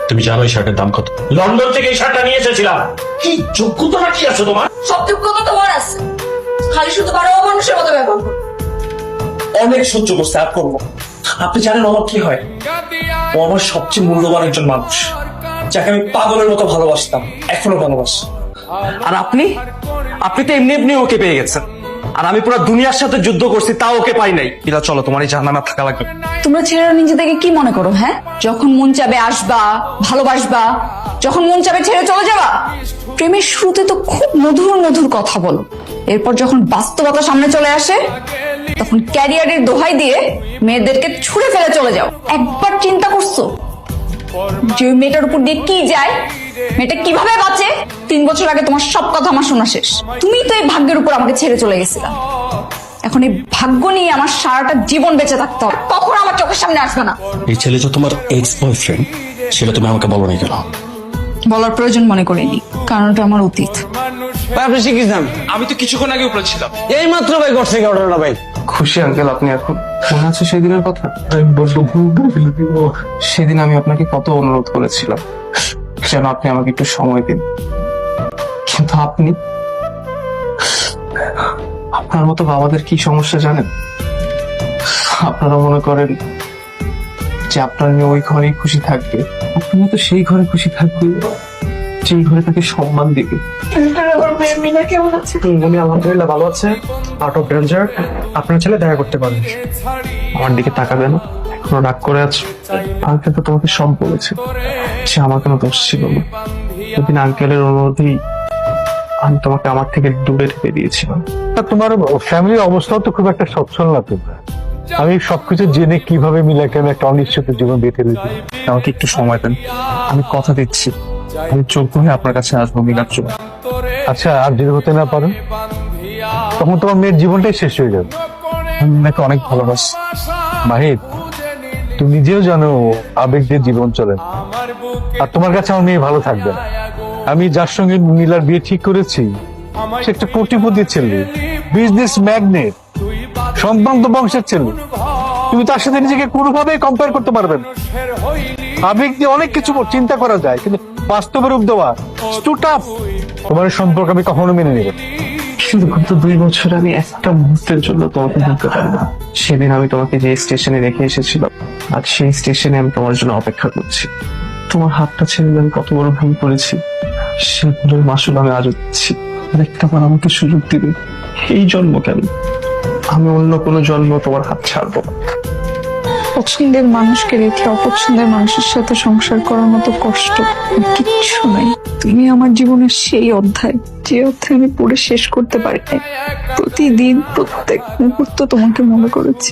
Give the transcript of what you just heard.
তুমি জানো এই শার্টের দাম কত? লন্ডন থেকে এই শার্টটা নিয়ে এসেছিলাম। কি যোগ্যতা কি আছে তোমার? সব যোগ্যতা তোমার আছে, খালি শুধু পারো মানুষের মতো ব্যবহার করো। অনেক সহ্য করছে, আর করবো। আপনি জানেন আমার কি হয়? ও আমার সবচেয়ে মূল্যবান একজন মানুষ, যাকে আমি পাগলের মতো ভালোবাসতাম, এখনো ভালোবাসি। আর আপনি তো এমনি এমনি ওকে পেয়ে গেছেন, আর আমি পুরো দুনিয়ার সাথে যুদ্ধ করছি, তাও ওকে পাই নাই। ইলা চলো, তোমার এই জাহান্নামে থাকা লাগবে। তোমরা ছেলেরা নিজেদেরকে কি মনে করো? হ্যাঁ, যখন মন চাবে আসবা, ভালোবাসবা, যখন মন চাবে ছেড়ে চলে যাবা। প্রেমের শুরুতে তো খুব মধুর মধুর কথা বলো, এরপর যখন বাস্তবতা সামনে চলে আসে তখন ক্যারিয়ারের দোহাই দিয়ে মেয়েদেরকে ছুঁড়ে ফেলে চলে যাও। একবার চিন্তা করছো যে ওই মেয়েটার উপর দিয়ে কি যায়, মেয়েটা কিভাবে বাঁচে? 3 বছর আগে তোমার সব কথা আমার শোনা শেষ। তুমি তো এই ভাগ্যের উপর আমাকে ছেড়ে চলে গেছিলা, এখন এই ভাগ্য নিয়ে আমার সারাটা জীবন বেঁচে থাকতে হবে। কখনো আমার চোখের সামনে আসবে না। এই ছেলে যে তোমার এক্স বয়ফ্রেন্ড, সেটা তুমি আমাকে বলো না কেন? বলার প্রয়োজন মনে করিনি, কারণ ওটা আমার অতীত। ভাই আপনি শিখিয়েছেন, আমি তো কিছুক্ষণ আগে উপরে ছিলাম, এই মাত্র ভাই ঘর থেকে ঘটনা। ভাই খুশি আঙ্কেল আপনি এখন? মনে আছে সেদিনের কথা? আমি বড্ড ভুল করে ফেলেছি। সেদিন আমি আপনাকে কত অনুরোধ করেছিলাম যেন আপনি আমাকে একটু সময় দিন, কিন্তু আপনি, আপনার মতো বাবাদের কি সমস্যা জানেন? আপনারা মনে করেন যে আপনার মেয়ে ওই ঘরেই খুশি থাকবে, আপনারা তো সেই ঘরে খুশি থাকবে যেই ঘরে তাকে সম্মান দিবে। উনি আলহামদুলিল্লাহ ভালো আছে, আউট অফ ডেঞ্জার। আপনার ছেলে দেখা করতে পারেন। আমার দিকে তাকাবে না, এখনো রাগ করে আছে। আঙ্কেল তো তোমাকে সব বলেছে, সে আমার কোনো দোষ ছিল না। সেদিন আঙ্কেলের অনুরোধেই আমি তোমাকে আমার থেকে দূরে ঠেকে দিয়েছিলাম। তোমার ফ্যামিলির অবস্থাও তো খুব একটা সচ্ছল না। তো আমি সবকিছু জেনে কিভাবে মিলাকে আমি একটা অনিশ্চিত জীবন বেঁধে দিয়েছি। আমাকে একটু সময় দেন, আমি কথা দিচ্ছি আমি যোগ্য হয়ে আপনার কাছে আসবো মিলার জন্য। আচ্ছা, আর যদি হতে না পারেন তখন তোমার মেয়ের জীবনটাই শেষ হয়ে যাবে। আমি ওনাকে অনেক ভালোবাসি মাহির, তুমি নিজেও জানো আবেগ দিয়ে জীবন চলে না। আর তোমার কাছে আমার মেয়ে ভালো থাকবে না। আমি যার সঙ্গে নীলার বিয়ে ঠিক করেছি সে একটা কোটিপতি ছেলে, বিজনেস ম্যাগনেট, সম্ভ্রান্ত বংশের ছেলে। তুমি তার সাথে নিজেকে কোনোভাবেই কম্পেয়ার করতে পারবে না। আবেগ দিয়ে অনেক কিছু চিন্তা করা যায়, কিন্তু বাস্তবে রূপ দেওয়া টু টাফ। তোমার এই সম্পর্ক আমি কখনো মেনে নেব না। কিন্তু গত 2 বছর আমি একটা মুহূর্তের জন্য তোমাকে ভুলতে পারি না। সেদিন আমি তোমাকে যে স্টেশনে রেখে এসেছিলাম, আজ সেই স্টেশনে আমি তোমার জন্য অপেক্ষা করছি। তোমার হাতটা ছেড়ে আমি কত বড় ভুল করেছি, সেগুলোর মাসুল আমি আজও দিচ্ছি। আর একটা বার আমাকে সুযোগ দিবে, এই জন্ম কেন, আমি অন্য কোনো জন্ম তোমার হাত ছাড়বো না। পছন্দের মানুষকে রেখে অপছন্দের মানুষের সাথে সংসার করার মতো কষ্ট কিচ্ছু নাই। তুমি আমার জীবনের সেই অধ্যায়, যে অধ্যায় আমি পড়ে শেষ করতে পারি নাই। প্রতিদিন প্রত্যেক মুহূর্ত তোমাকে মনে করেছি।